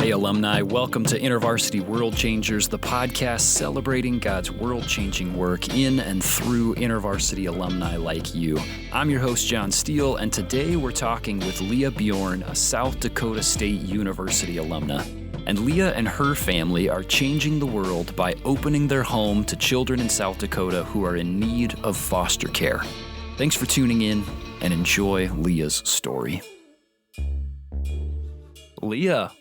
Hey, alumni. Welcome to InterVarsity World Changers, the podcast celebrating God's world-changing work in and through InterVarsity alumni like you. I'm your host, John Steele, and today we're talking with Leah Biorn, a South Dakota State University alumna. And Leah and her family are changing the world by opening their home to children in South Dakota who are in need of foster care. Thanks for tuning in and enjoy Leah's story. Leah,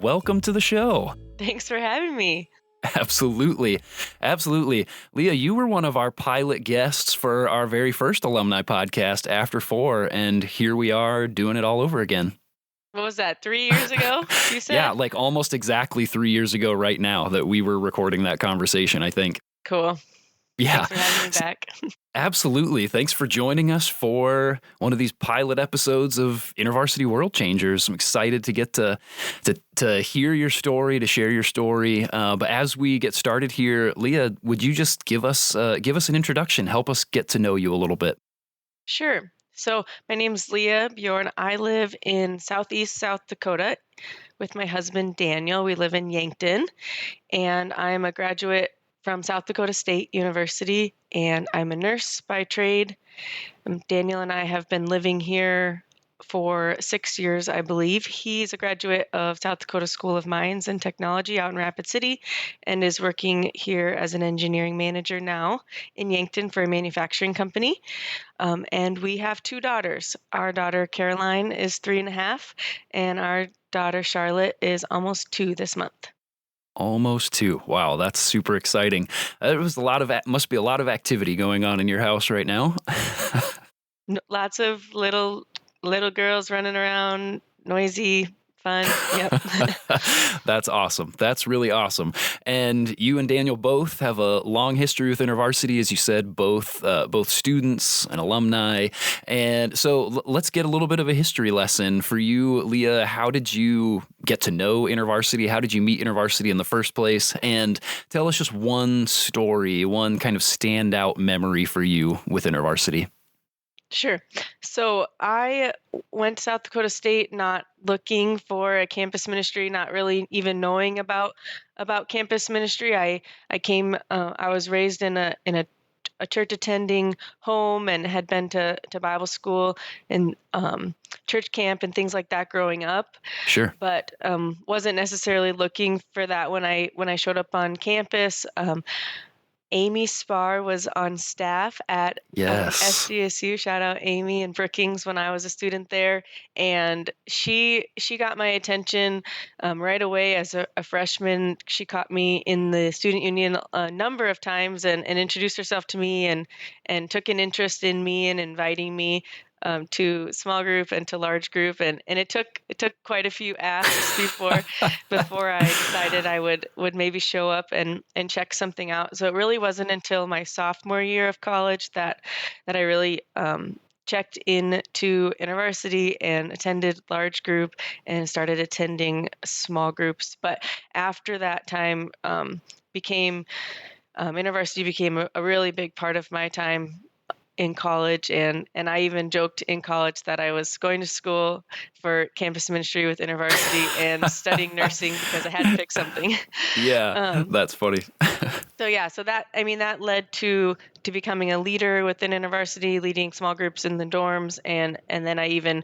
welcome to the show. Thanks for having me. Absolutely. Leah, you were one of our pilot guests for our very first alumni podcast, After Four, and here we are doing it all over again. What was that, 3 years ago, you said? Yeah, like almost exactly 3 years ago right now that we were recording that conversation, I think. Cool. Yeah. Thanks for having me back. Absolutely. Thanks for joining us for one of these pilot episodes of InterVarsity World Changers. I'm excited to get to hear your story, to share your story. But as we get started here, Leah, would you just give us an introduction? Help us get to know you a little bit. Sure. So my name's Leah Biorn. I live in southeast South Dakota with my husband, Daniel. We live in Yankton, and I'm a graduate from South Dakota State University, and I'm a nurse by trade. Daniel and I have been living here for 6 years, I believe. He's a graduate of South Dakota School of Mines and Technology out in Rapid City and is working here as an engineering manager now in Yankton for a manufacturing company. And we have two daughters. Our daughter, Caroline, is 3.5, and our daughter, Charlotte, is almost 2 this month. Almost 2. Wow, that's super exciting. Must be a lot of activity going on in your house right now. Lots of little girls running around, noisy, fun. Yep. That's awesome. That's really awesome. And you and Daniel both have a long history with InterVarsity, as you said, both students and alumni. And so let's get a little bit of a history lesson for you, Leah. How did you get to know InterVarsity? How did you meet InterVarsity in the first place? And tell us just one story, one kind of standout memory for you with InterVarsity. Sure. So I went to South Dakota State not looking for a campus ministry, not really even knowing about campus ministry. I was raised in a church attending home and had been to Bible school and church camp and things like that growing up. Sure. But wasn't necessarily looking for that when I showed up on campus. Amy Spar was on staff at SDSU. Shout out Amy and Brookings when I was a student there. And she got my attention right away as a freshman. She caught me in the student union a number of times and introduced herself to me and took an interest in me and inviting me to small group and to large group, and it took quite a few asks before I decided I would maybe show up and check something out. So it really wasn't until my sophomore year of college that I really checked into InterVarsity and attended large group and started attending small groups. But after that time, InterVarsity became a really big part of my time in college, and I even joked in college that I was going to school for campus ministry with InterVarsity and studying nursing because I had to pick something. Yeah, that's funny. So that led to becoming a leader within InterVarsity, leading small groups in the dorms, and then I even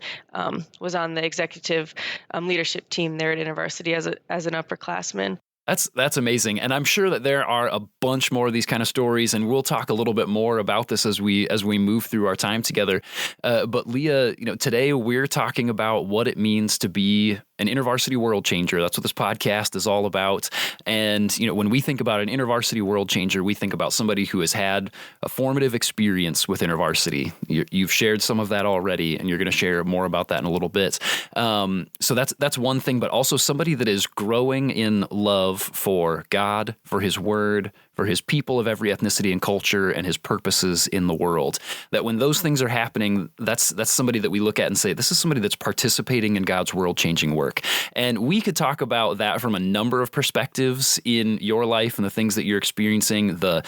was on the executive leadership team there at InterVarsity as an upperclassman. That's amazing. And I'm sure that there are a bunch more of these kind of stories, and we'll talk a little bit more about this as we move through our time together. But Leah, today we're talking about what it means to be an InterVarsity world changer. That's what this podcast is all about. And, when we think about an InterVarsity world changer, we think about somebody who has had a formative experience with InterVarsity. You've shared some of that already, and you're going to share more about that in a little bit. So that's one thing, but also somebody that is growing in love for God, for His Word, for his people of every ethnicity and culture, and his purposes in the world. That when those things are happening, that's somebody that we look at and say, this is somebody that's participating in God's world-changing work. And we could talk about that from a number of perspectives in your life and the things that you're experiencing, the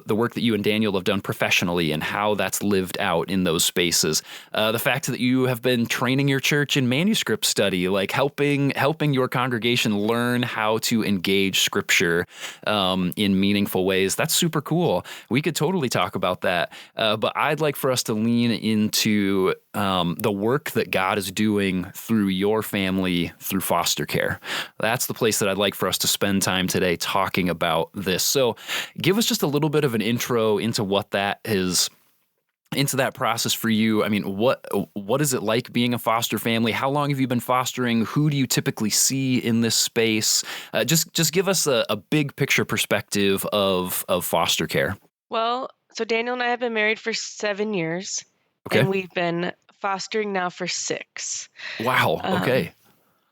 work that you and Daniel have done professionally and how that's lived out in those spaces. The fact that you have been training your church in manuscript study, like helping your congregation learn how to engage Scripture in meaningful ways. That's super cool. We could totally talk about that. But I'd like for us to lean into the work that God is doing through your family, through foster care. That's the place that I'd like for us to spend time today talking about this. So give us just a little bit of an intro into what that is, into that process for you. I mean, what is it like being a foster family? How long have you been fostering? Who do you typically see in this space? Just give us a big picture perspective of foster care. Well, so Daniel and I have been married for 7 years, Okay. and we've been fostering now for 6. Wow. Okay.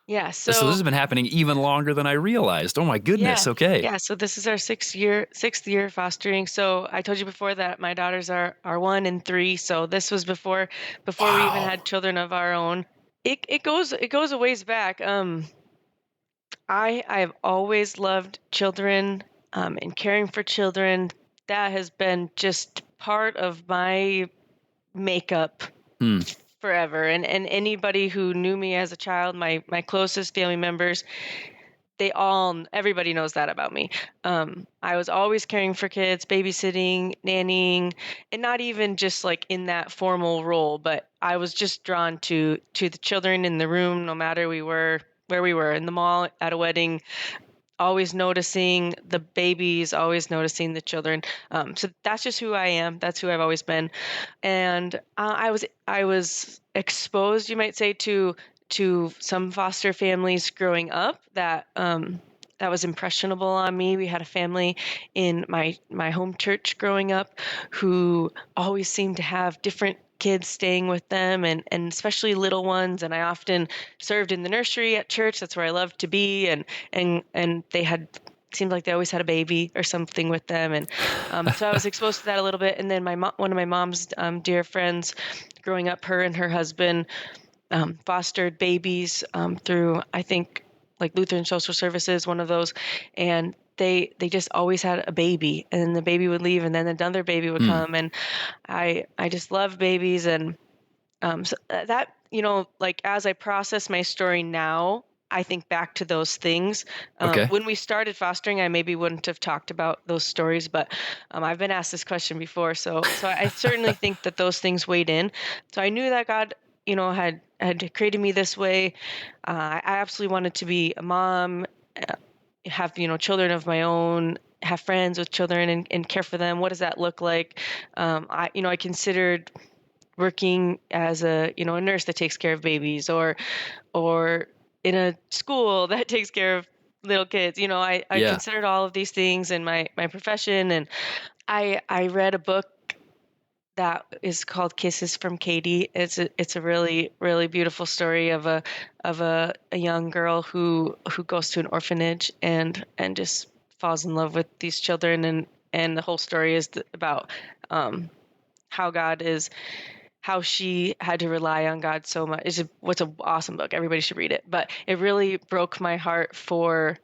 Yeah. So this has been happening even longer than I realized. Oh my goodness. Yeah, Okay. yeah. So this is our sixth year fostering. So I told you before that my daughters are 1 and 3. So this was before we even had children of our own. It goes a ways back. I have always loved children, and caring for children. That has been just part of my makeup forever. And anybody who knew me as a child, my closest family members, everybody knows that about me. I was always caring for kids, babysitting, nannying, and not even just like in that formal role, but I was just drawn to the children in the room, no matter where we were, in the mall, at a wedding, always noticing the babies, always noticing the children. So that's just who I am. That's who I've always been. And I was exposed, you might say, to some foster families growing up that was impressionable on me. We had a family in my home church growing up who always seemed to have different kids staying with them, and especially little ones. And I often served in the nursery at church. That's where I loved to be. And they seemed like they always had a baby or something with them. And so I was exposed to that a little bit. And then one of my mom's dear friends growing up, her and her husband fostered babies through, I think, like Lutheran Social Services, one of those. And they just always had a baby, and then the baby would leave, and then another baby would come. And I just love babies. And so that, like as I process my story now, I think back to those things. Okay. When we started fostering, I maybe wouldn't have talked about those stories, but I've been asked this question before. So I certainly think that those things weighed in. So I knew that God, had created me this way. I absolutely wanted to be a mom, have, children of my own, have friends with children, and care for them. What does that look like? I considered working as a nurse that takes care of babies, or in a school that takes care of little kids. I considered all of these things in my profession. And I read a book that is called Kisses from Katie. It's a really, really beautiful story of a young girl who goes to an orphanage and just falls in love with these children. And the whole story is about how she had to rely on God so much. What's an awesome book. Everybody should read it. But it really broke my heart for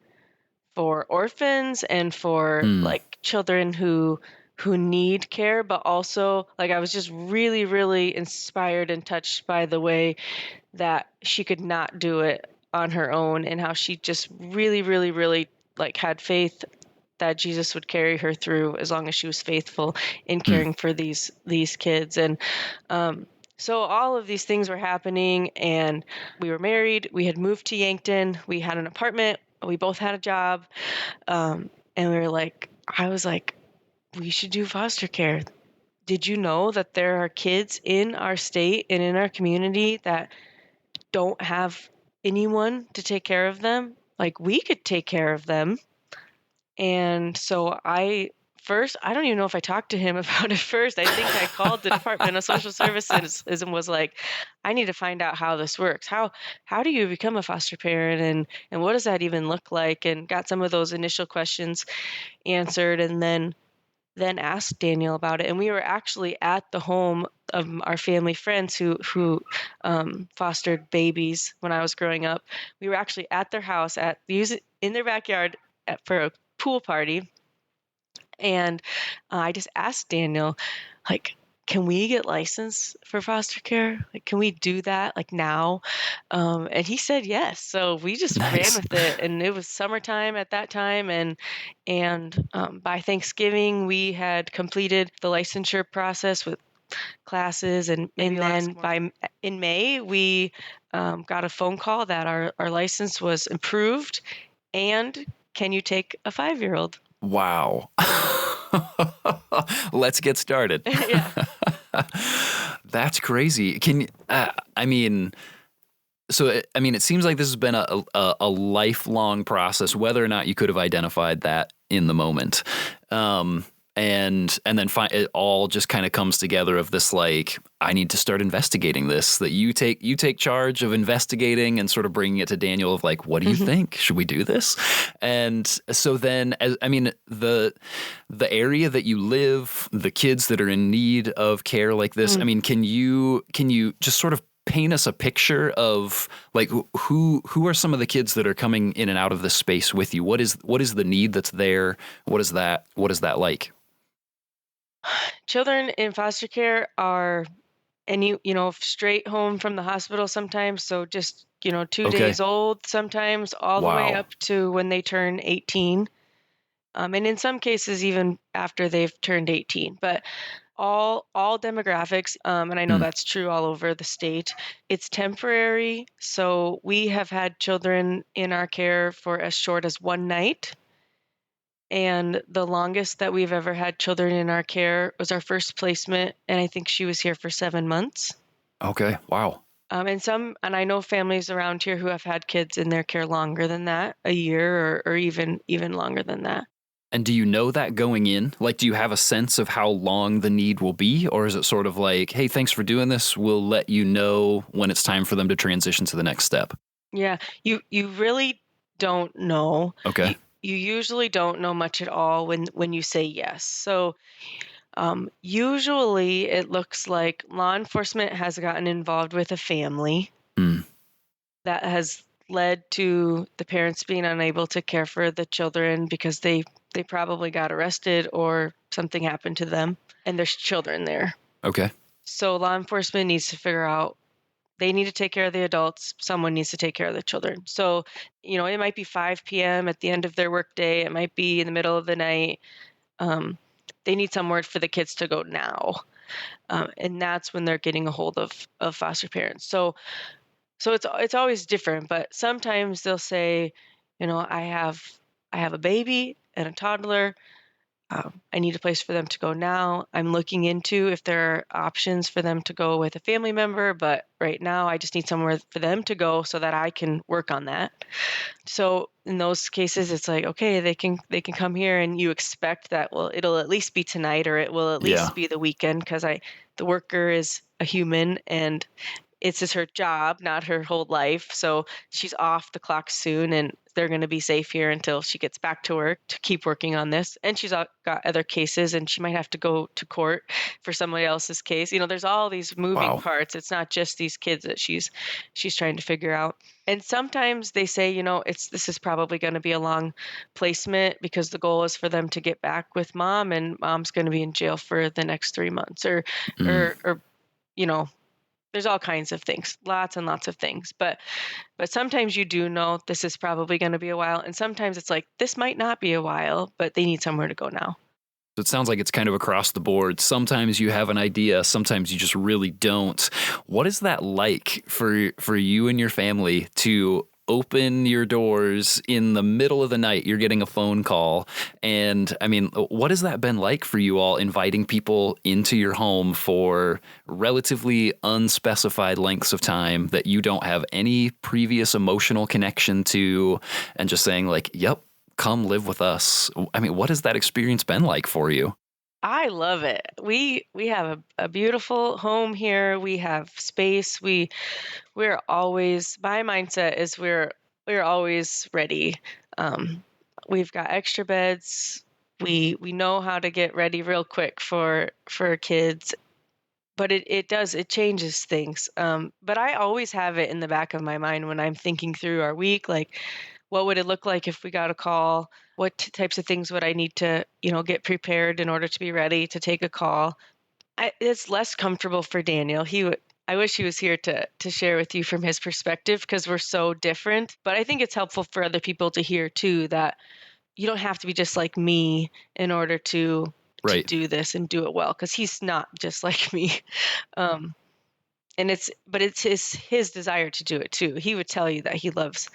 orphans and for like children who need care, but also, like, I was just really, really inspired and touched by the way that she could not do it on her own, and how she just really, really, really like had faith that Jesus would carry her through as long as she was faithful in caring for these kids. And so all of these things were happening, and we were married. We had moved to Yankton. We had an apartment. We both had a job. And I was like, we should do foster care. Did you know that there are kids in our state and in our community that don't have anyone to take care of them? Like, we could take care of them. And so I first, I don't even know if I talked to him about it first. I think I called the Department of Social Services and was like, I need to find out how this works. How do you become a foster parent, and what does that even look like? And got some of those initial questions answered, and then asked Daniel about it. And we were actually at the home of our family friends who fostered babies when I was growing up. We were actually at their house in their backyard for a pool party. And I just asked Daniel, like, can we get licensed for foster care? Like, can we do that like now? And he said yes. So we just ran with it, and it was summertime at that time. And by Thanksgiving, we had completed the licensure process with classes, and then in May, we got a phone call that our license was improved, and can you take a 5-year-old? Wow. Let's get started. Yeah. That's crazy. It seems like this has been a lifelong process, whether or not you could have identified that in the moment. And then it all just kind of comes together of this, like, I need to start investigating this, that you take charge of investigating and sort of bringing it to Daniel of like, what do you think? Should we do this? And so then, the area that you live, the kids that are in need of care like this, can you just sort of paint us a picture of like who are some of the kids that are coming in and out of this space with you? What is the need that's there? What is that like? Children in foster care are straight home from the hospital sometimes. So just, 2 days old sometimes, all the way up to when they turn 18. And in some cases, even after they've turned 18. But all demographics, and I know that's true all over the state. It's temporary. So we have had children in our care for as short as 1 night. And the longest that we've ever had children in our care was our first placement, and I think she was here for 7 months. Okay, wow. And I know families around here who have had kids in their care longer than that, a year or even longer than that. And do you know that going in? Like, do you have a sense of how long the need will be? Or is it sort of like, hey, thanks for doing this. We'll let you know when it's time for them to transition to the next step? Yeah, you really don't know. Okay. You usually don't know much at all when you say yes. So usually it looks like law enforcement has gotten involved with a family that has led to the parents being unable to care for the children because they probably got arrested or something happened to them, and there's children there. Okay. So law enforcement needs to figure out, they need to take care of the adults. Someone needs to take care of the children. So, it might be 5 p.m. at the end of their workday. It might be in the middle of the night. They need somewhere for the kids to go now. And that's when they're getting a hold of foster parents. So it's always different, but sometimes they'll say, I have a baby and a toddler. I need a place for them to go now. I'm looking into if there are options for them to go with a family member, but right now I just need somewhere for them to go so that I can work on that. So in those cases, it's like, okay, they can come here, and you expect that, well, it'll at least be tonight, or it will at least be the weekend, because the worker is a human, and it's just her job, not her whole life. So she's off the clock soon, and they're going to be safe here until she gets back to work to keep working on this. And she's got other cases, and she might have to go to court for somebody else's case. There's all these moving parts. It's not just these kids that she's trying to figure out. And sometimes they say, this is probably going to be a long placement because the goal is for them to get back with mom, and mom's going to be in jail for the next 3 months, or there's all kinds of things, lots and lots of things. But sometimes you do know this is probably going to be a while. And sometimes it's like, this might not be a while, but they need somewhere to go now. So it sounds like it's kind of across the board. Sometimes you have an idea. Sometimes you just really don't. What is that like for you and your family to open your doors in the middle of the night? You're getting a phone call. And what has that been like for you all, inviting people into your home for relatively unspecified lengths of time that you don't have any previous emotional connection to, and just saying like, yep, come live with us. I mean, what has that experience been like for you? I love it. We have a beautiful home here. We have space. We're always, my mindset is we're always ready. Um, we've got extra beds. We know how to get ready real quick for kids, but it changes things. But I always have it in the back of my mind when I'm thinking through our week, like what would it look like if we got a call? What types of things would I need to, get prepared in order to be ready to take a call? It's less comfortable for Daniel. I wish he was here to share with you from his perspective because we're so different. But I think it's helpful for other people to hear too that you don't have to be just like me in order to Right. do this and do it well, because he's not just like me. Um, and it's his desire to do it too. He would tell you that he loves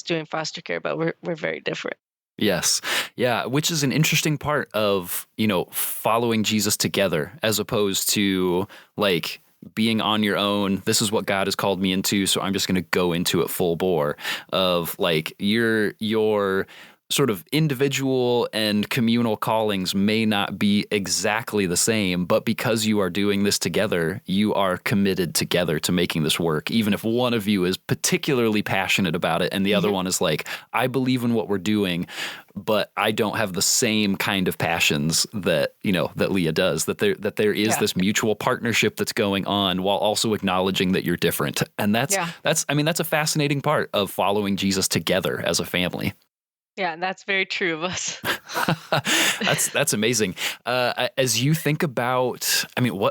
doing foster care, but we're very different. Yes. Yeah. Which is an interesting part of, following Jesus together as opposed to like being on your own. This is what God has called me into. So I'm just going to go into it full bore of like your sort of individual and communal callings may not be exactly the same, but because you are doing this together, you are committed together to making this work. Even if one of you is particularly passionate about it and the other one is like, I believe in what we're doing, but I don't have the same kind of passions that, that Leah does, that there is this mutual partnership that's going on while also acknowledging that you're different. And that's a fascinating part of following Jesus together as a family. Yeah, that's very true of us. That's amazing. As you think about,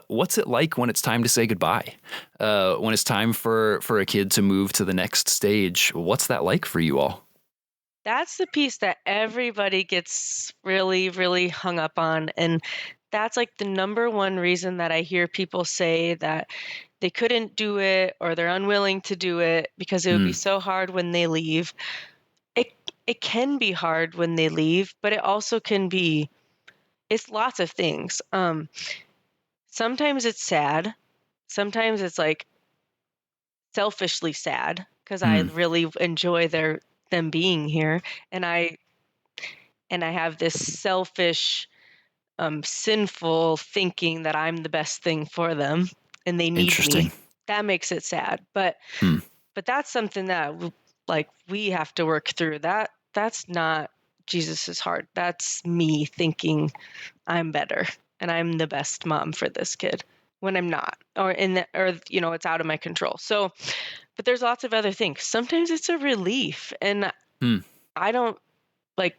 what's it like when it's time to say goodbye? When it's time for a kid to move to the next stage, what's that like for you all? That's the piece that everybody gets really, really hung up on. And that's like the number one reason that I hear people say that they couldn't do it or they're unwilling to do it because it would be so hard when they leave. It can be hard when they leave, but it also can be, it's lots of things. Sometimes it's sad. Sometimes it's like selfishly sad because I really enjoy them being here, and I have this selfish, sinful thinking that I'm the best thing for them and they need me. That makes it sad, but that's something that like we have to work through. That's not Jesus's heart. That's me thinking I'm better and I'm the best mom for this kid when I'm not, or it's out of my control. So, but there's lots of other things. Sometimes it's a relief, and I don't like,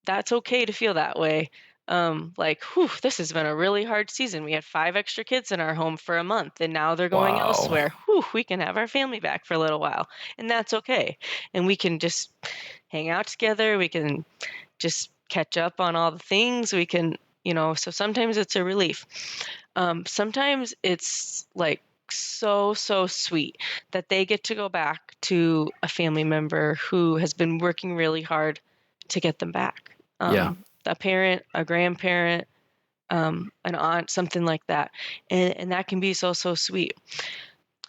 that's okay to feel that way. This has been a really hard season. We had 5 extra kids in our home for a month, and now they're going elsewhere. We can have our family back for a little while, and that's okay. And we can just hang out together. We can just catch up on all the things. We can, so sometimes it's a relief. Sometimes it's like so sweet that they get to go back to a family member who has been working really hard to get them back. A parent, a grandparent, an aunt, something like that. And that can be so sweet.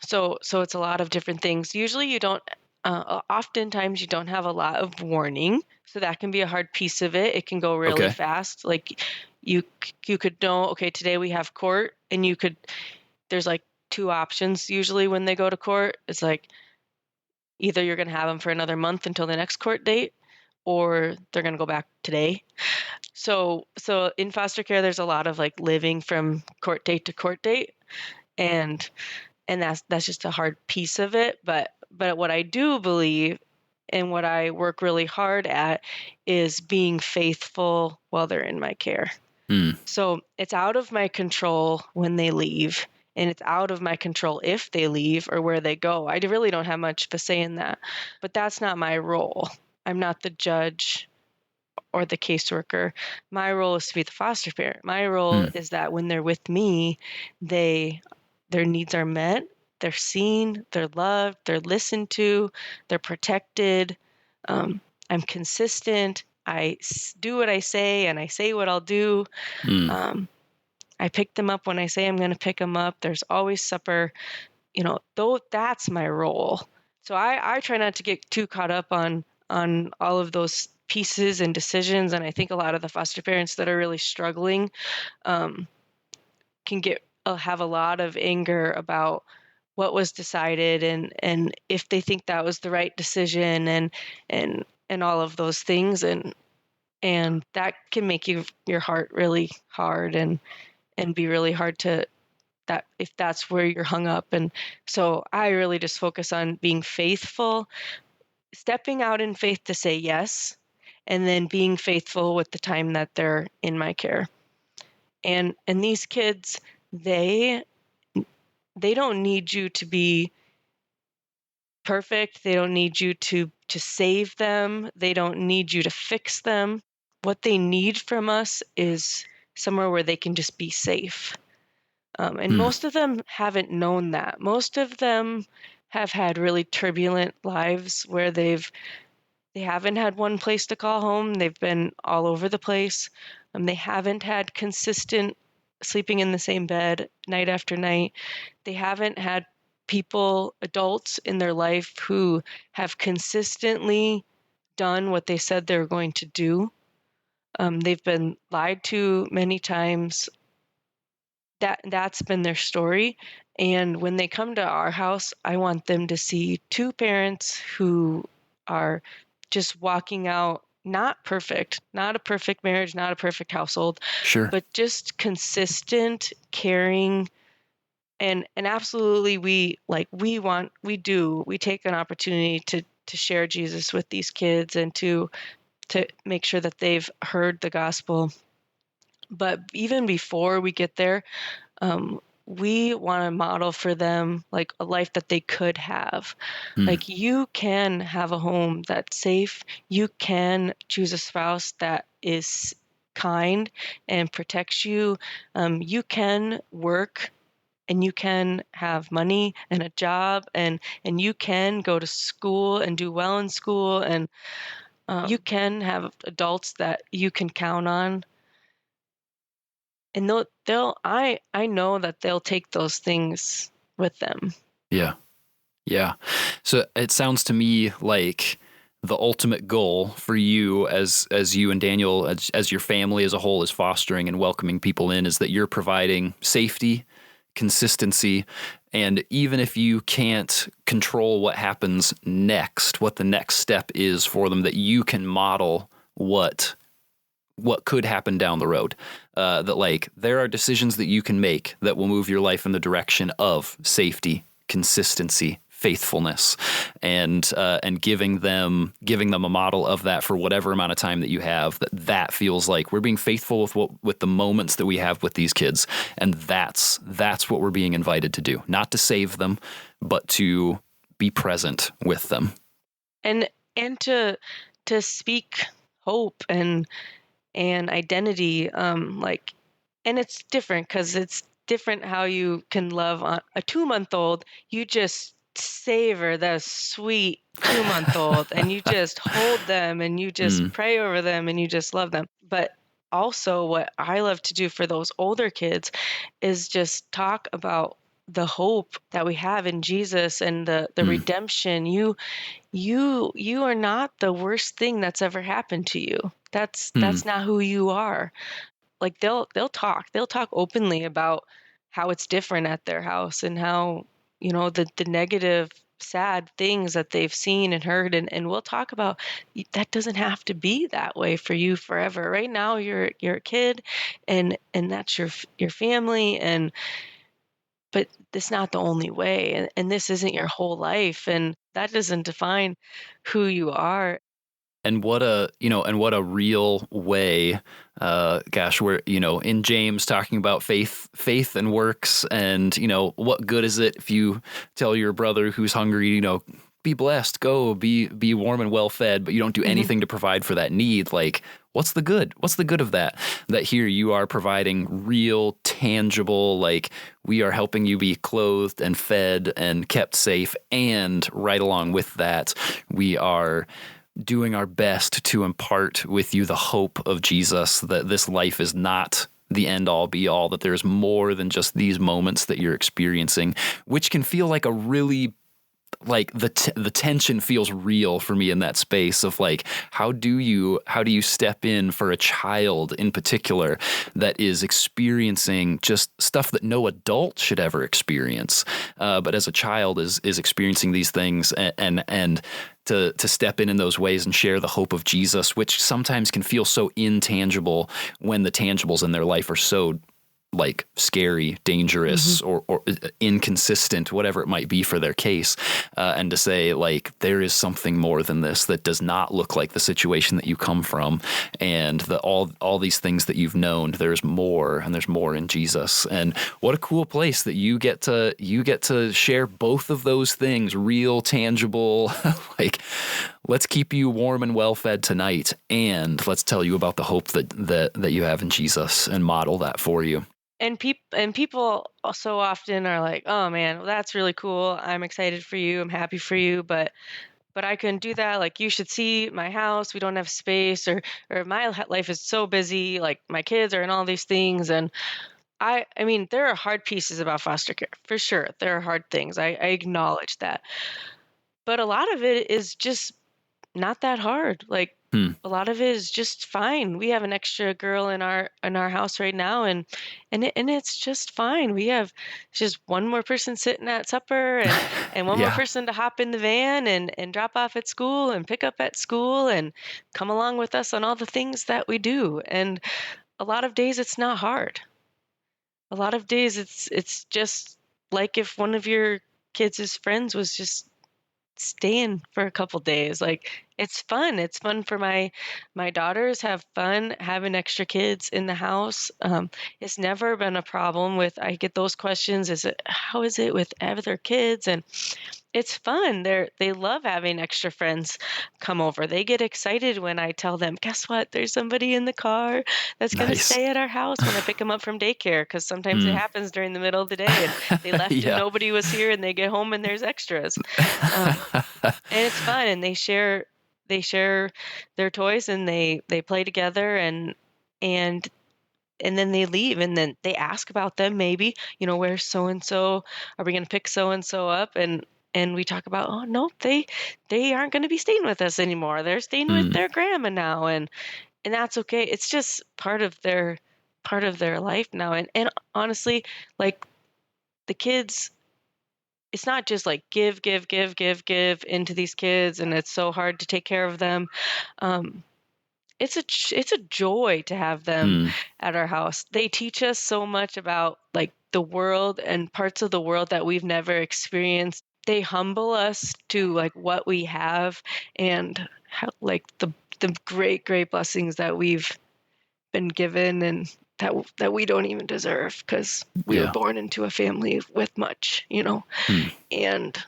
So it's a lot of different things. Usually you don't, oftentimes you don't have a lot of warning. So that can be a hard piece of it. It can go really fast. Like you could know, okay, today we have court, and there's like 2 options usually when they go to court. It's like either you're going to have them for another month until the next court date, or they're going to go back today. So in foster care, there's a lot of like living from court date to court date, and that's just a hard piece of it. But what I do believe and what I work really hard at is being faithful while they're in my care. So it's out of my control when they leave, and it's out of my control if they leave or where they go. I really don't have much of a say in that, but that's not my role. I'm not the judge or the caseworker. My role is to be the foster parent. My role is that when they're with me, their needs are met, they're seen, they're loved, they're listened to, they're protected. I'm consistent. I do what I say, and I say what I'll do. I pick them up when I say I'm going to pick them up. There's always supper. Though that's my role. So I try not to get too caught up on all of those pieces and decisions. And I think a lot of the foster parents that are really struggling can have a lot of anger about what was decided, and if they think that was the right decision, and all of those things, and that can make your heart really hard, and be really hard to, that if that's where you're hung up. And so I really just focus on being faithful, stepping out in faith to say yes, and then being faithful with the time that they're in my care. And these kids, they don't need you to be perfect. They don't need you to save them. They don't need you to fix them. What they need from us is somewhere where they can just be safe. And most of them haven't known that. Most of them have had really turbulent lives where they haven't had one place to call home. They've been all over the place. They haven't had consistent sleeping in the same bed night after night. They haven't had people, adults in their life who have consistently done what they said they were going to do. They've been lied to many times. That's been their story. And when they come to our house, I want them to see two parents who are just walking out, not perfect, not a perfect marriage, not a perfect household, Sure, but just consistent, caring, and absolutely we take an opportunity to share Jesus with these kids, and to make sure that they've heard the gospel. But even before we get there, we want to model for them like a life that they could have. Like, you can have a home that's safe. You can choose a spouse that is kind and protects you. You can work, and you can have money and a job, and you can go to school and do well in school, and you can have adults that you can count on. And I know that they'll take those things with them. yeah. Yeah. So it sounds to me like the ultimate goal for you as you and Daniel, as your family as a whole is fostering and welcoming people in, is that you're providing safety, consistency, and even if you can't control what happens next, what the next step is for them, that you can model what could happen down the road. That like there are decisions that you can make that will move your life in the direction of safety, consistency, faithfulness, and giving them a model of that for whatever amount of time that you have. That feels like we're being faithful with the moments that we have with these kids, and that's what we're being invited to do. Not to save them, but to be present with them, and to speak hope and identity. And it's different because it's different how you can love a 2-month-old. You just savor the sweet 2-month-old and you just hold them and you just pray over them and you just love them. But also what I love to do for those older kids is just talk about the hope that we have in Jesus and the redemption. You are not the worst thing that's ever happened to you. That's not who you are. Like they'll talk openly about how it's different at their house, and how, the negative, sad things that they've seen and heard, and we'll talk about that doesn't have to be that way for you forever. Right now you're a kid, and that's your family, but it's not the only way, and this isn't your whole life, and that doesn't define who you are. and what a real way. We're in James talking about faith and works, and what good is it if you tell your brother who's hungry, be blessed, go be warm and well fed, but you don't do anything to provide for that need. Like, what's the good? What's the good of that? That here you are providing real, tangible, like we are helping you be clothed and fed and kept safe. And right along with that, we are doing our best to impart with you the hope of Jesus, that this life is not the end all be all, that there's more than just these moments that you're experiencing, which can feel like a really like the tension feels real for me in that space of like, how do you step in for a child in particular that is experiencing just stuff that no adult should ever experience, but as a child is experiencing these things, and to step in those ways and share the hope of Jesus, which sometimes can feel so intangible when the tangibles in their life are so like scary, dangerous, or inconsistent, whatever it might be for their case, and to say like there is something more than this that does not look like the situation that you come from, and all these things that you've known. There's more, and there's more in Jesus. And what a cool place that you get to share both of those things, real, tangible, like. Let's keep you warm and well fed tonight, and let's tell you about the hope that you have in Jesus and model that for you. And people so often are like, "Oh man, well, that's really cool. I'm excited for you. I'm happy for you, but I couldn't do that. Like, you should see my house. We don't have space, or my life is so busy. Like, my kids are in all these things." And I mean, there are hard pieces about foster care for sure. There are hard things. I acknowledge that, but a lot of it is just not that hard. Like, a lot of it is just fine. We have an extra girl in our house right now, and it's just fine. We have just one more person sitting at supper, and one more Yeah. person to hop in the van and drop off at school and pick up at school and come along with us on all the things that we do. And a lot of days it's not hard. A lot of days it's just like if one of your kids' friends was just staying for a couple days. Like, it's fun. It's fun for my daughters have fun having extra kids in the house. It's never been a problem with, I get those questions, how is it with other kids? And it's fun. They love having extra friends come over. They get excited when I tell them, guess what? There's somebody in the car that's going to Nice. stay at our house when I pick them up from daycare, because sometimes it happens during the middle of the day and they left and Yeah. nobody was here, and they get home and there's extras. And it's fun, and they share their toys, and they play together, and then they leave, and then they ask about them, maybe, where's so and so? Are we going to pick so and so up? And we talk about, oh no, they aren't going to be staying with us anymore. They're staying with their grandma now, and that's okay. It's just part of their life now. And honestly, like, the kids, it's not just like give into these kids, and it's so hard to take care of them. It's a joy to have them at our house. They teach us so much about like the world and parts of the world that we've never experienced. They humble us to like what we have, and how, like the great blessings that we've been given, and that we don't even deserve, because we were born into a family with much, and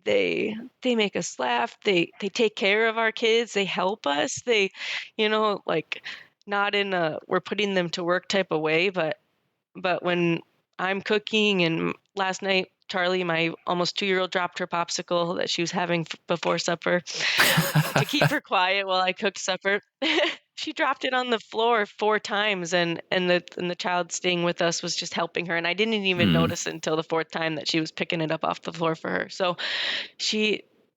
they make us laugh. They take care of our kids. They help us. They, like, not in a we're putting them to work type of way, but when I'm cooking, and last night Charlie, my almost 2-year-old, dropped her popsicle that she was having before supper to keep her quiet while I cooked supper. She dropped it on the floor 4 times, and the child staying with us was just helping her, and I didn't even notice until the 4th time that she was picking it up off the floor for her. So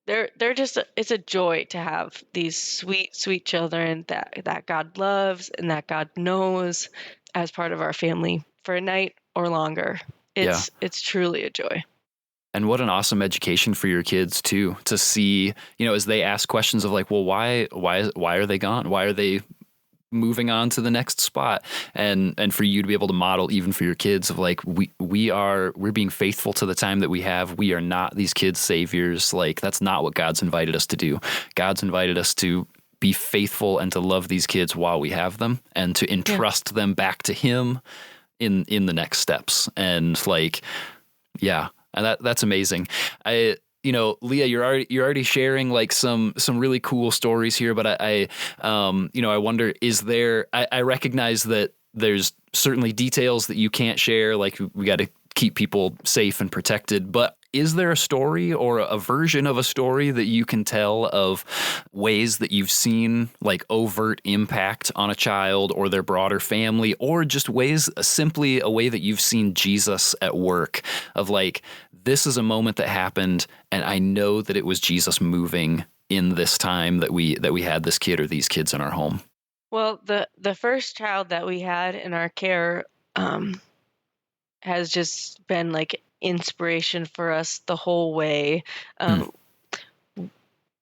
they're just it's a joy to have these sweet children that God loves and that God knows as part of our family for a night or longer. It's truly a joy. And what an awesome education for your kids too, to see, as they ask questions of like, well, why are they gone? Why are they moving on to the next spot? And for you to be able to model even for your kids of like, we're being faithful to the time that we have. We are not these kids' saviors. Like, that's not what God's invited us to do. God's invited us to be faithful and to love these kids while we have them, and to entrust them back to Him in the next steps. And like, yeah. And that's amazing. Leah, you're already sharing like some really cool stories here, but I wonder, is there, I recognize that there's certainly details that you can't share. Like, we got to keep people safe and protected, but is there a story or a version of a story that you can tell of ways that you've seen like overt impact on a child or their broader family, or just simply a way that you've seen Jesus at work of like, this is a moment that happened, and I know that it was Jesus moving in this time that we had this kid or these kids in our home? Well, the first child that we had in our care has just been like inspiration for us the whole way. Um,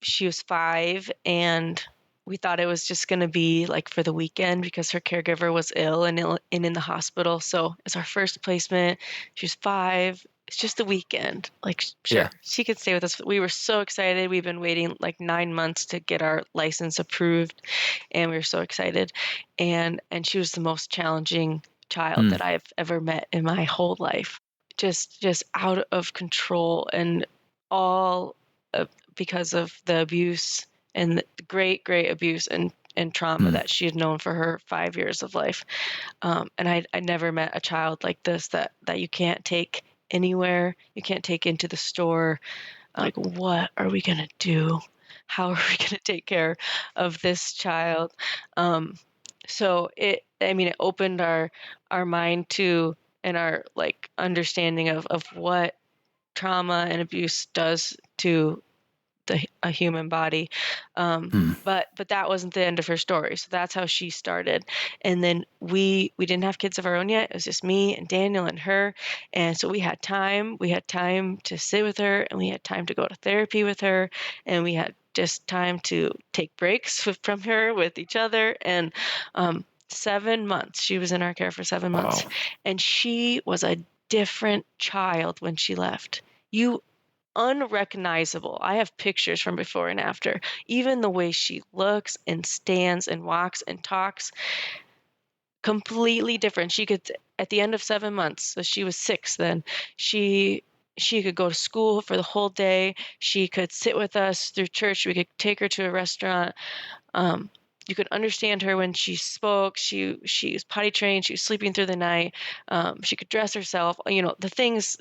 She was 5, and we thought it was just going to be like for the weekend because her caregiver was ill and in the hospital. So it's our first placement. She was 5. It's just the weekend. Like, sure, she could stay with us. We were so excited. We've been waiting like 9 months to get our license approved, and we were so excited. And she was the most challenging child that I've ever met in my whole life. Just out of control, and all because of the abuse and the great abuse and trauma that she had known for her 5 years of life. And I never met a child like this that you can't take anywhere. You can't take into the store. Like, what are we going to do? How are we going to take care of this child? So it opened our mind to, and our like understanding of what trauma and abuse does to a human body. But that wasn't the end of her story. So that's how she started. And then we didn't have kids of our own yet. It was just me and Daniel and her. And so we had time. We had time to sit with her, and we had time to go to therapy with her, and we had just time to take breaks from her with each other. And 7 months, she was in our care for 7 months. And she was a different child when she left. Unrecognizable. I have pictures from before and after. Even the way she looks and stands and walks and talks, completely different. She could, at the end of 7 months, so she was 6 then, she could go to school for the whole day. She could sit with us through church. We could take her to a restaurant. You could understand her when she spoke. She was potty trained. She was sleeping through the night. She could dress herself. The things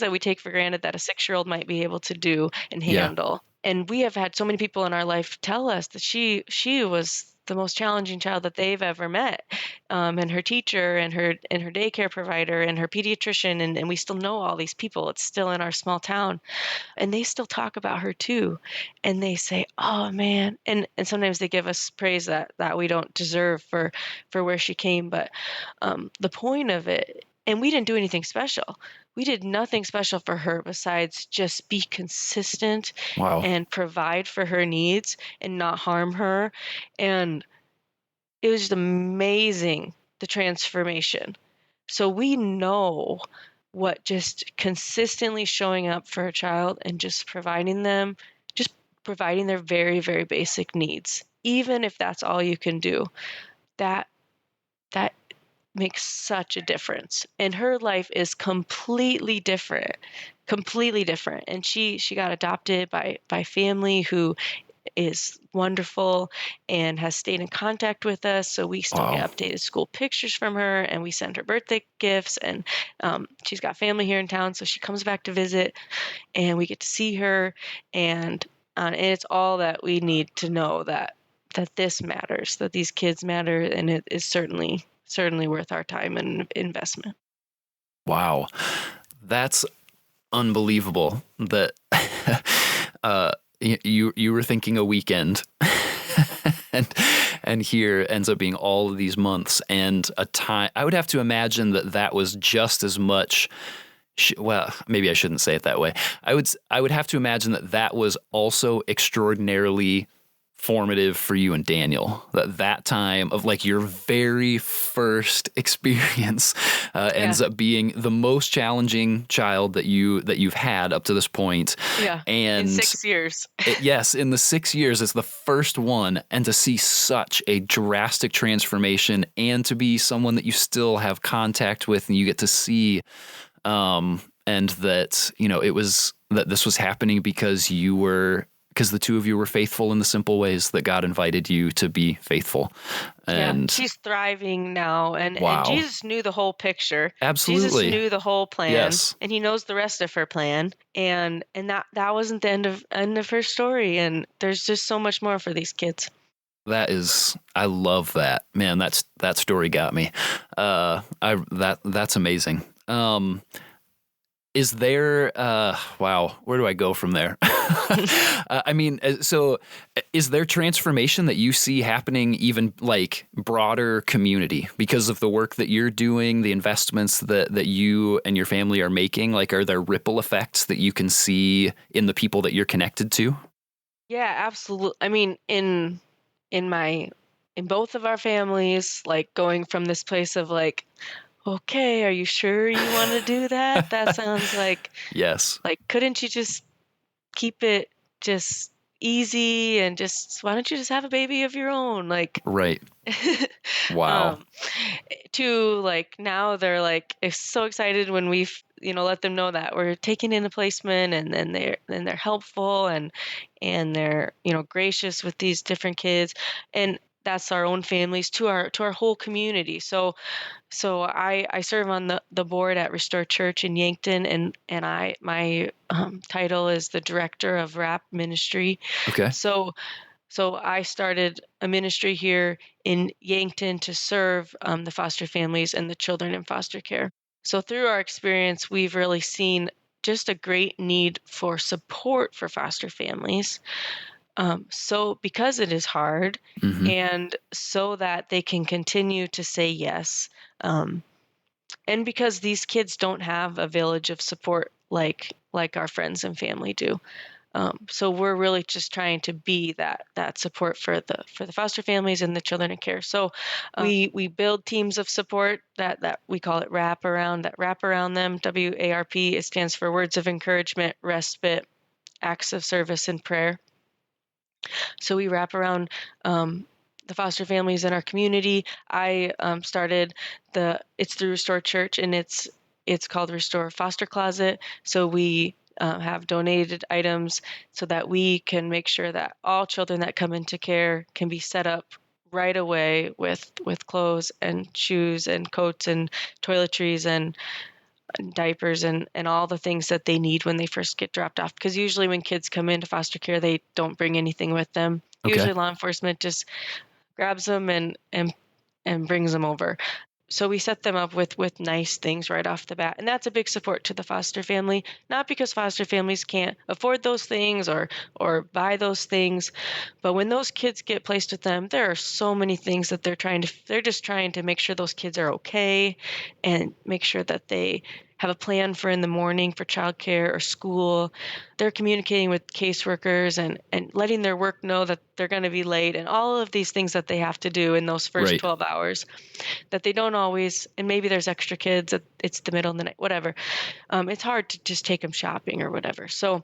that we take for granted that a 6-year-old might be able to do and handle. And we have had so many people in our life tell us that she was the most challenging child that they've ever met. And her teacher and her daycare provider and her pediatrician, and we still know all these people. It's still in our small town. And they still talk about her too. And they say, oh man. And sometimes they give us praise that we don't deserve for where she came. But the point of it, and we didn't do anything special. We did nothing special for her besides just be consistent and provide for her needs and not harm her. And it was just amazing, the transformation. So we know what just consistently showing up for a child and just providing their very, very basic needs, even if that's all you can do, that makes such a difference. And her life is completely different. And she got adopted by family who is wonderful and has stayed in contact with us. So we still get updated school pictures from her, and we send her birthday gifts, and she's got family here in town. So she comes back to visit, and we get to see her, and it's all that we need to know that this matters, that these kids matter. And it is certainly worth our time and investment. Wow. That's unbelievable that you were thinking a weekend and here ends up being all of these months and a time. I would have to imagine that was just as much. Well, maybe I shouldn't say it that way. I would have to imagine that was also extraordinarily formative for you and Daniel. That time of like your very first experience ends up being the most challenging child that you've had up to this point. Yeah, and in 6 years. Yes, in the 6 years, it's the first one, and to see such a drastic transformation, and to be someone that you still have contact with, and you get to see, and that it was that this was happening because the two of you were faithful in the simple ways that God invited you to be faithful. And she's thriving now. And Jesus knew the whole picture. Absolutely. Jesus knew the whole plan. Yes. And he knows the rest of her plan. And that wasn't the end of her story. And there's just so much more for these kids. I love that, man. That story got me. That's amazing. Is there, wow, where do I go from there? I mean, so is there transformation that you see happening even like broader community because of the work that you're doing, the investments that you and your family are making? Like, are there ripple effects that you can see in the people that you're connected to? Yeah, absolutely. I mean, in my in both of our families, like going from this place of like, okay, are you sure you want to do that? That sounds Yes. like couldn't you just keep it just easy and just why don't you just have a baby of your own? Like Right. Wow. um to like now they're like so excited when we've let them know that we're taking in a placement, and then they're helpful and they're gracious with these different kids, and that's our own families to our whole community. So I serve on the board at Restore Church in Yankton, and I my title is the director of RAP ministry. Okay. So I started a ministry here in Yankton to serve the foster families and the children in foster care. So through our experience, we've really seen just a great need for support for foster families. So because it is hard, Mm-hmm. and so that they can continue to say yes, um, and because these kids don't have a village of support like our friends and family do. So we're really just trying to be that support for the foster families and the children in care. So we build teams of support that we call it wrap around them. WARP, it stands for words of encouragement, respite, acts of service, and prayer. So we wrap around the foster families in our community. I started it's through Restore Church, and it's called Restore Foster Closet. So we have donated items so that we can make sure that all children that come into care can be set up right away with clothes and shoes and coats and toiletries and diapers and all the things that they need when they first get dropped off. Because usually when kids come into foster care, they don't bring anything with them. Okay. Usually law enforcement just grabs them and brings them over. So we set them up with nice things right off the bat. And that's a big support to the foster family, not because foster families can't afford those things or buy those things, but when those kids get placed with them, there are so many things that they're just trying to make sure those kids are okay and make sure that they have a plan for in the morning for childcare or school. They're communicating with caseworkers and letting their work know that they're going to be late, and all of these things that they have to do in those first Right. 12 hours that they don't always, and maybe there's extra kids, it's the middle of the night, whatever. It's hard to just take them shopping or whatever. So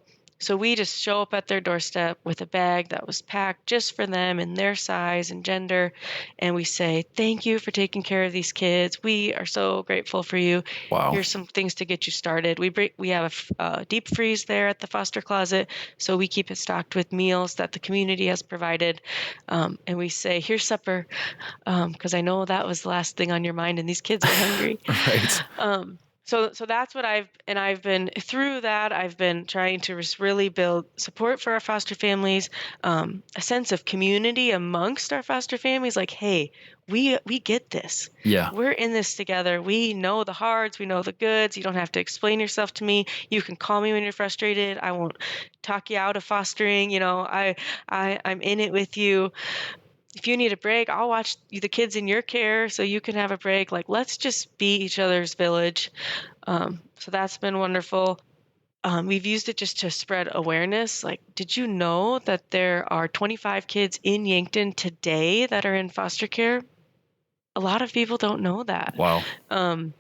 we just show up at their doorstep with a bag that was packed just for them in their size and gender. And we say, thank you for taking care of these kids. We are so grateful for you. Wow. Here's some things to get you started. We have a deep freeze there at the foster closet. So we keep it stocked with meals that the community has provided. And we say, here's supper. Because I know that was the last thing on your mind and these kids are hungry. Right. So that's what I've been through that. I've been trying to just really build support for our foster families, a sense of community amongst our foster families. Like, hey, we get this. Yeah. We're in this together. We know the hards. We know the goods. You don't have to explain yourself to me. You can call me when you're frustrated. I won't talk you out of fostering. I'm in it with you. If you need a break, I'll watch the kids in your care so you can have a break. Like, let's just be each other's village. So that's been wonderful. We've used it just to spread awareness. Like, did you know that there are 25 kids in Yankton today that are in foster care? A lot of people don't know that. Wow. And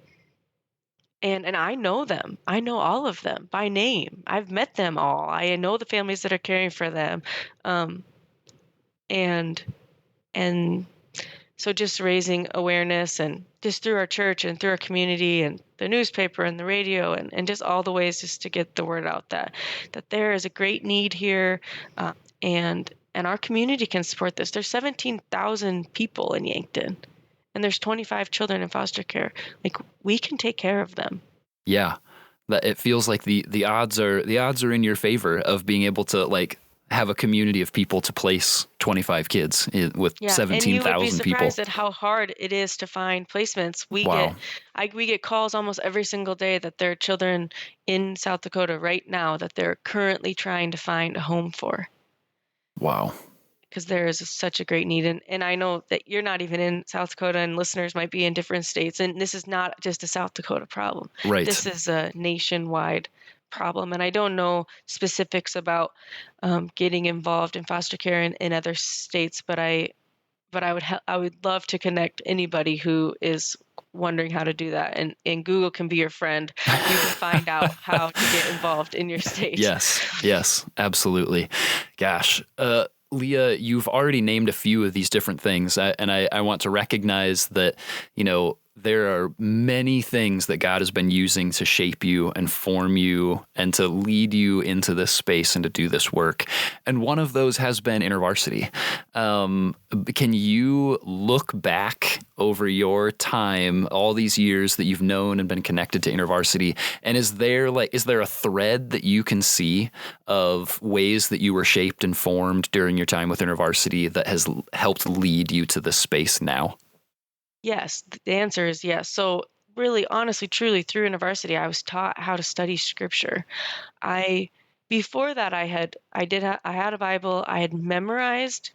I know them. I know all of them by name. I've met them all. I know the families that are caring for them. And so just raising awareness, and just through our church and through our community and the newspaper and the radio and just all the ways just to get the word out that there is a great need here, and our community can support this. There's 17,000 people in Yankton, and there's 25 children in foster care. Like, we can take care of them. Yeah. That it feels like the odds are in your favor of being able to like have a community of people to place 25 kids with Yeah, and you would be 17,000 people. surprised at how hard it is to find placements. Wow. We get calls almost every single day that there are children in South Dakota right now that they're currently trying to find a home for. Wow. Because there is such a great need. And I know that you're not even in South Dakota, and listeners might be in different states. And this is not just a South Dakota problem. Right. This is a nationwide problem. And I don't know specifics about getting involved in foster care in other states, but I would love to connect anybody who is wondering how to do that. And Google can be your friend. You can find out how to get involved in your state. Yes, absolutely. Gosh, Leah, you've already named a few of these different things, and I want to recognize that, there are many things that God has been using to shape you and form you and to lead you into this space and to do this work. And one of those has been InterVarsity. Can you look back over your time, all these years that you've known and been connected to InterVarsity, and is there a thread that you can see of ways that you were shaped and formed during your time with InterVarsity that has helped lead you to this space now? Yes, the answer is yes. So really, honestly, truly, through InterVarsity, I was taught how to study scripture. Before that, I had a Bible. I had memorized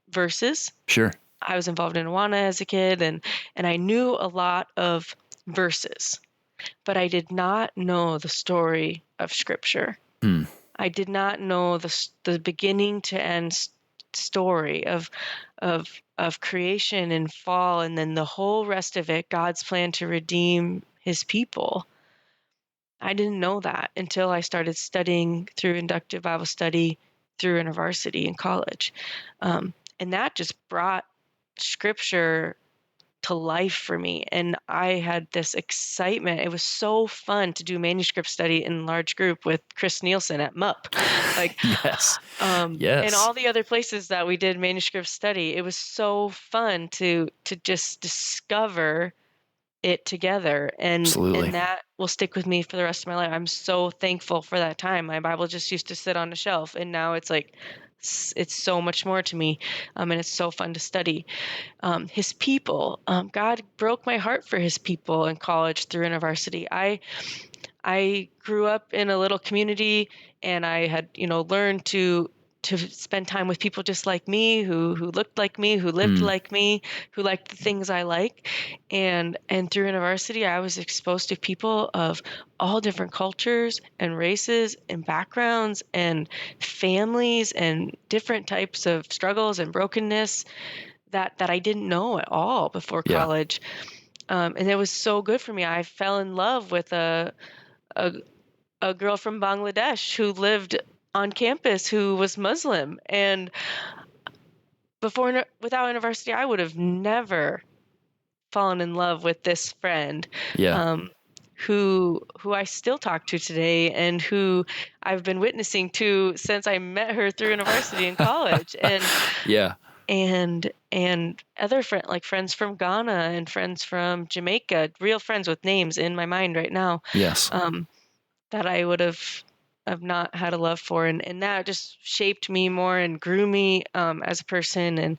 verses. Sure. I was involved in Awana as a kid, and I knew a lot of verses, but I did not know the story of scripture. I did not know the beginning to end story of creation and fall, and then the whole rest of it, God's plan to redeem his people. I didn't know that until I started studying through inductive Bible study through InterVarsity in college. And that just brought scripture to life for me. And I had this excitement. It was so fun to do manuscript study in large group with Chris Nielsen at MUP. Yes. And all the other places that we did manuscript study. It was so fun to just discover it together. Absolutely. And that will stick with me for the rest of my life. I'm so thankful for that time. My Bible just used to sit on a shelf, and now it's so much more to me, and it's so fun to study. His people, God broke my heart for his people in college through InterVarsity. I grew up in a little community, and I had learned to spend time with people just like me, who looked like me, who lived like me, who liked the things I like. And through InterVarsity, I was exposed to people of all different cultures and races and backgrounds and families and different types of struggles and brokenness that I didn't know at all before college. And it was so good for me. I fell in love with a girl from Bangladesh who lived on campus who was Muslim. And without InterVarsity, I would have never fallen in love with this friend. Who I still talk to today, and who I've been witnessing to since I met her through InterVarsity in college. And and other friends from Ghana and friends from Jamaica, real friends with names in my mind right now. That I would have not had a love for, and that just shaped me more and grew me as a person,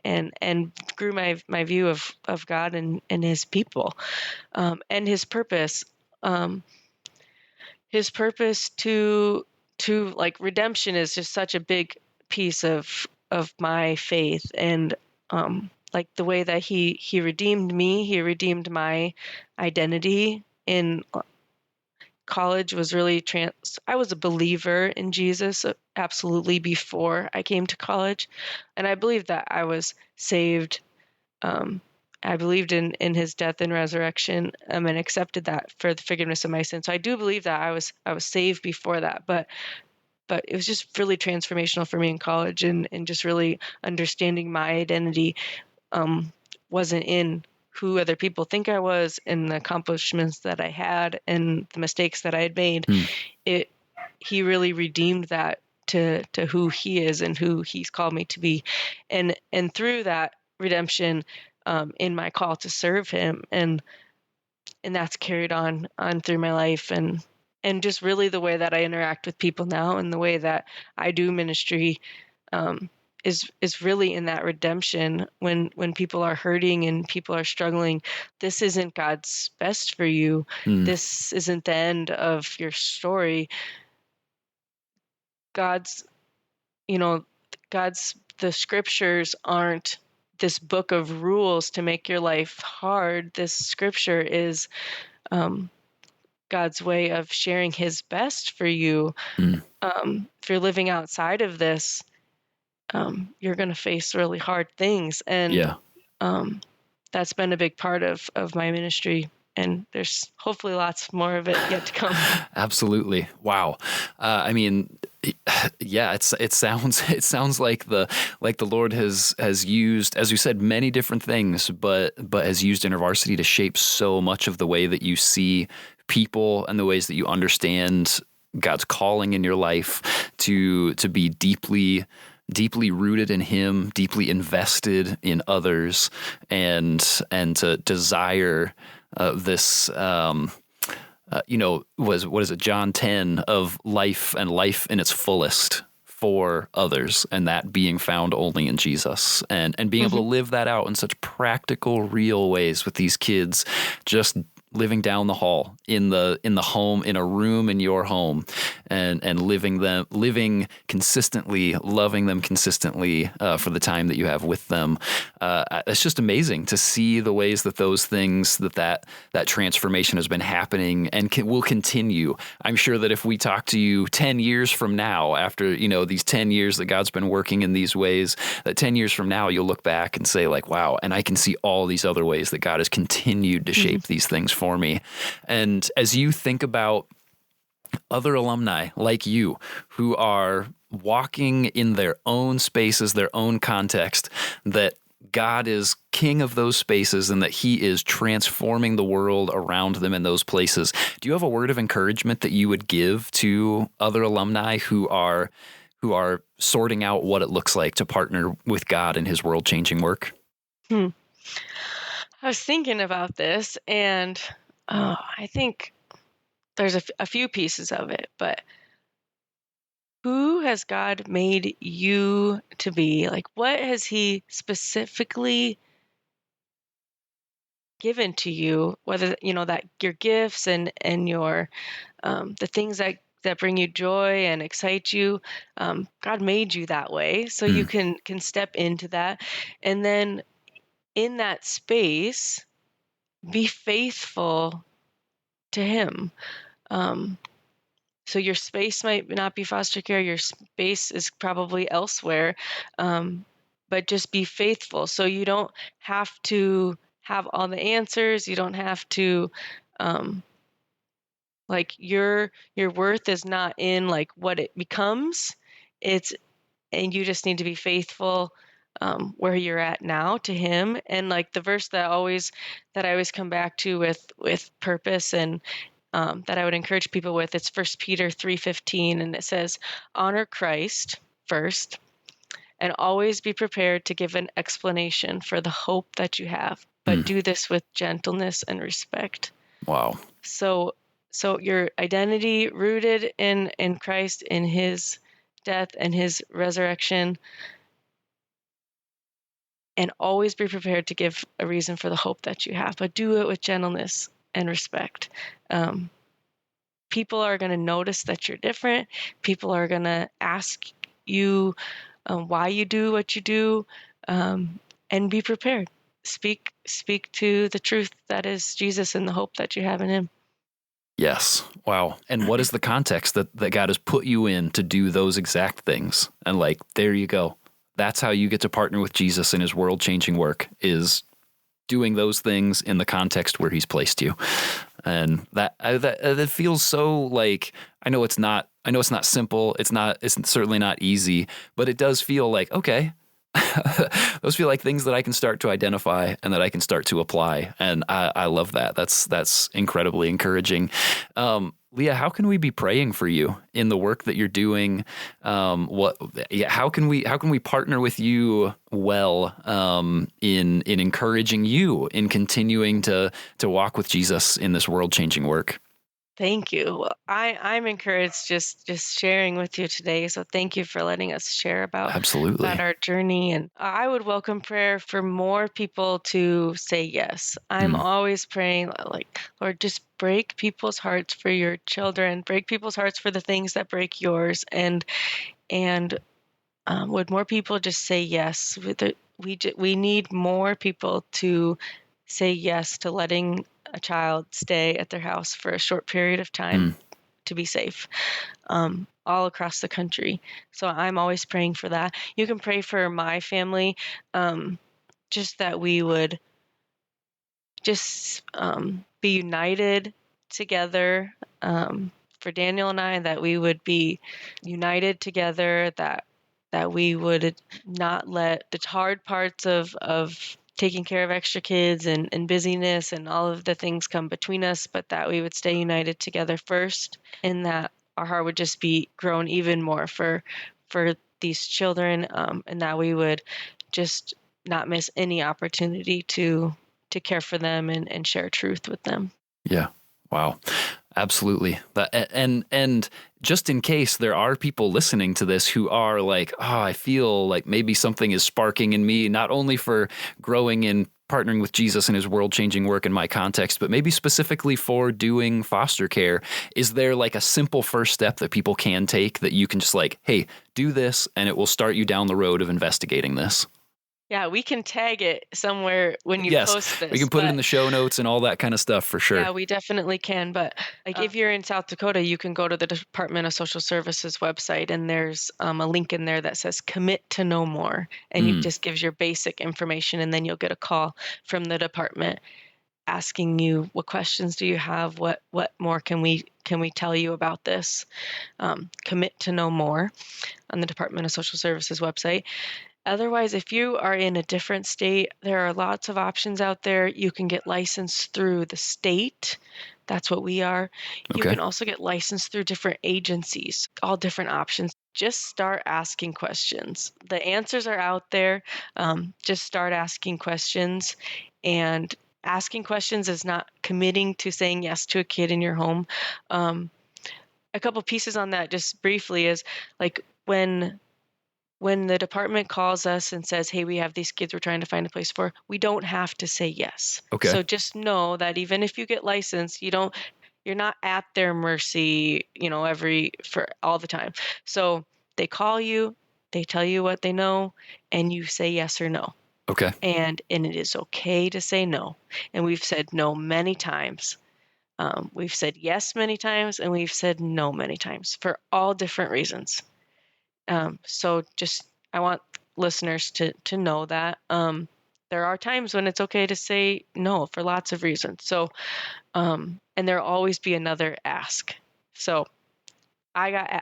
and grew my view of God and his people, and his purpose. His purpose to redemption is just such a big piece of my faith, and the way that he redeemed me, he redeemed my identity in college was really I was a believer in Jesus absolutely before I came to college, and I believed that I was saved. I believed in his death and resurrection, and accepted that for the forgiveness of my sins. So I do believe that I was saved before that, but it was just really transformational for me in college, and just really understanding my identity wasn't in who other people think I was and the accomplishments that I had and the mistakes that I had made. He really redeemed that to who he is and who he's called me to be. And through that redemption, in my call to serve him, and that's carried on through my life. And and just really the way that I interact with people now and the way that I do ministry, um, is really in that redemption. When people are hurting and people are struggling, this isn't God's best for you. Mm. This isn't the end of your story. God's, you know, the scriptures aren't this book of rules to make your life hard. This scripture is um, God's way of sharing his best for you. Mm. If you're living outside of this, you're going to face really hard things. And that's been a big part of my ministry. And there's hopefully lots more of it yet to come. Absolutely. Wow. I mean, yeah, it sounds like the Lord has used, as you said, many different things, but has used InterVarsity to shape so much of the way that you see people and the ways that you understand God's calling in your life to be deeply rooted in him, deeply invested in others, and to desire this, what is it, John 10, of life and life in its fullest for others, and that being found only in Jesus, and being able to live that out in such practical, real ways with these kids, just living down the hall in the home, in a room in your home, and living consistently, loving them consistently for the time that you have with them. It's just amazing to see the ways that those things, that transformation has been happening and will continue. I'm sure that if we talk to you 10 years from now, after these 10 years that God's been working in these ways, that 10 years from now you'll look back and say like, wow, and I can see all these other ways that God has continued to shape these things for me. And as you think about other alumni like you who are walking in their own spaces, their own context, that God is king of those spaces and that he is transforming the world around them in those places, do you have a word of encouragement that you would give to other alumni who are sorting out what it looks like to partner with God in his world-changing work? I was thinking about this, and I think there's a few pieces of it, but who has God made you to be? Like, what has he specifically given to you? Whether, that your gifts and your, the things that bring you joy and excite you, God made you that way. So you can step into that. And then in that space, be faithful to him. So your space might not be foster care. Your space is probably elsewhere, but just be faithful. So you don't have to have all the answers. You don't have to, like your worth is not in like what it becomes. And you just need to be faithful where you're at now to him. And like the verse that I always come back to with purpose and that I would encourage people with, it's 1 Peter 3:15, and it says, honor Christ first and always be prepared to give an explanation for the hope that you have, but do this with gentleness and respect. Wow. So your identity rooted in Christ, in his death and his resurrection, and always be prepared to give a reason for the hope that you have, but do it with gentleness and respect. People are going to notice that you're different. People are going to ask you why you do what you do, and be prepared. Speak to the truth that is Jesus and the hope that you have in him. Yes. Wow. And what is the context that God has put you in to do those exact things? And like, there you go. That's how you get to partner with Jesus in his world-changing work, is doing those things in the context where he's placed you. And that feels so like, I know it's not simple. It's certainly not easy, but it does feel like, okay, those feel like things that I can start to identify and that I can start to apply. And I love that. That's incredibly encouraging. Leah, how can we be praying for you in the work that you're doing? How can we partner with you well in encouraging you in continuing to walk with Jesus in this world-changing work? Thank you. Well, I'm encouraged just sharing with you today. So thank you for letting us share about Absolutely. our journey. And I would welcome prayer for more people to say yes. I'm always praying like, Lord, just break people's hearts for your children, break people's hearts for the things that break yours, and would more people just say yes? We need more people to say yes to letting a child stay at their house for a short period of time to be safe, all across the country. So I'm always praying for that. You can pray for my family, just that we would just be united together. For Daniel and I, that we would be united together, that we would not let the hard parts of taking care of extra kids and busyness and all of the things come between us, but that we would stay united together first, and that our heart would just be grown even more for these children, and that we would just not miss any opportunity to care for them and share truth with them. Yeah. Wow. Absolutely. And just in case there are people listening to this who are like, oh, I feel like maybe something is sparking in me, not only for growing in partnering with Jesus and his world-changing work in my context, but maybe specifically for doing foster care. Is there like a simple first step that people can take that you can just like, hey, do this, and it will start you down the road of investigating this? Yeah, we can tag it somewhere when you Yes, post this. we can put it in the show notes and all that kind of stuff for sure. Yeah, we definitely can. But like if you're in South Dakota, you can go to the Department of Social Services website, and there's a link in there that says commit to know more. And it just gives your basic information, and then you'll get a call from the department asking you, what questions do you have? What more can we tell you about this? Commit to know more on the Department of Social Services website. Otherwise, if you are in a different state, there are lots of options out there. You can get licensed through the state. That's what we are. You can also get licensed through different agencies, all different options. Just start asking questions. The answers are out there. Just start asking questions. And asking questions is not committing to saying yes to a kid in your home. A couple pieces on that just briefly is like when the department calls us and says, hey, we have these kids we're trying to find a place for, we don't have to say yes. So just know that even if you get licensed, you're not at their mercy, for all the time. So they call you, they tell you what they know, and you say yes or no. Okay. And it is okay to say no. And we've said no many times. We've said yes many times, and we've said no many times for all different reasons. So just, I want listeners to know that there are times when it's okay to say no for lots of reasons. So, and there'll always be another ask. So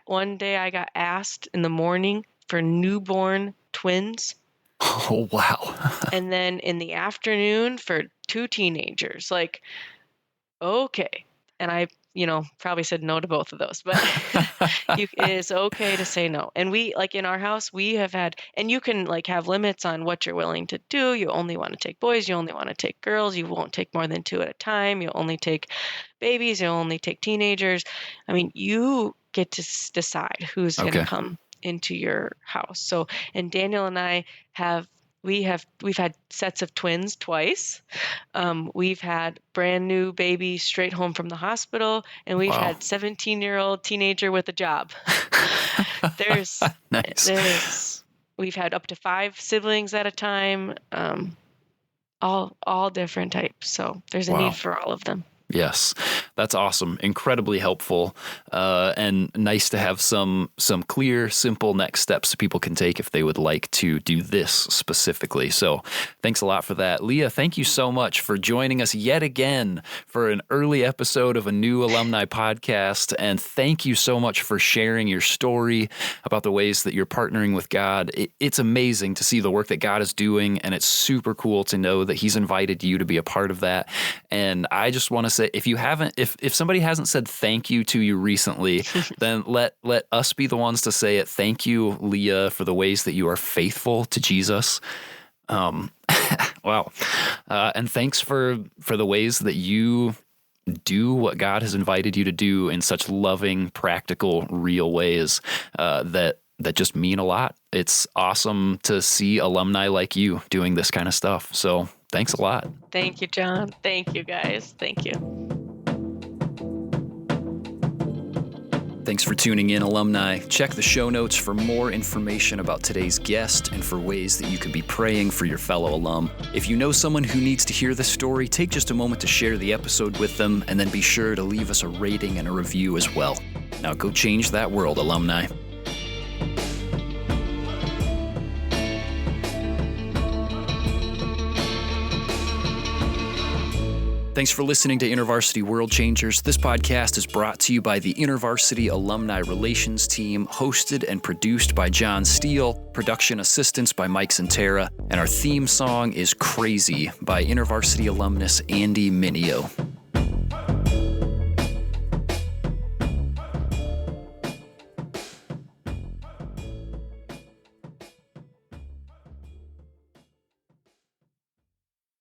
one day I got asked in the morning for newborn twins. Oh, wow. And then in the afternoon for 2 teenagers. Like, okay. And I, probably said no to both of those, but it is okay to say no. And we, like in our house, we have had, and you can like have limits on what you're willing to do. You only want to take boys. You only want to take girls. You won't take more than 2 at a time. You'll only take babies. You'll only take teenagers. I mean, you get to decide who's going to come into your house. So, and Daniel and I we've had sets of twins twice. We've had brand new baby straight home from the hospital, and we've had 17-year-old teenager with a job. Nice. We've had up to 5 siblings at a time, all different types. So there's a need for all of them. Yes, that's awesome. Incredibly helpful, and nice to have some clear, simple next steps that people can take if they would like to do this specifically. So thanks a lot for that. Leah, thank you so much for joining us yet again for an early episode of a new alumni podcast. And thank you so much for sharing your story about the ways that you're partnering with God. It's amazing to see the work that God is doing, and it's super cool to know that he's invited you to be a part of that. And I just want to say, if somebody hasn't said thank you to you recently, then let us be the ones to say it. Thank you, Leah, for the ways that you are faithful to Jesus. Wow. And thanks for the ways that you do what God has invited you to do in such loving, practical, real ways that just mean a lot. It's awesome to see alumni like you doing this kind of stuff. So thanks a lot. Thank you, John. Thank you, guys. Thank you. Thanks for tuning in, alumni. Check the show notes for more information about today's guest and for ways that you could be praying for your fellow alum. If you know someone who needs to hear this story, take just a moment to share the episode with them, and then be sure to leave us a rating and a review as well. Now go change that world, alumni. Thanks for listening to InterVarsity World Changers. This podcast is brought to you by the InterVarsity Alumni Relations Team, hosted and produced by John Steele, production assistance by Mike Santera, and our theme song is Crazy by InterVarsity alumnus Andy Minio.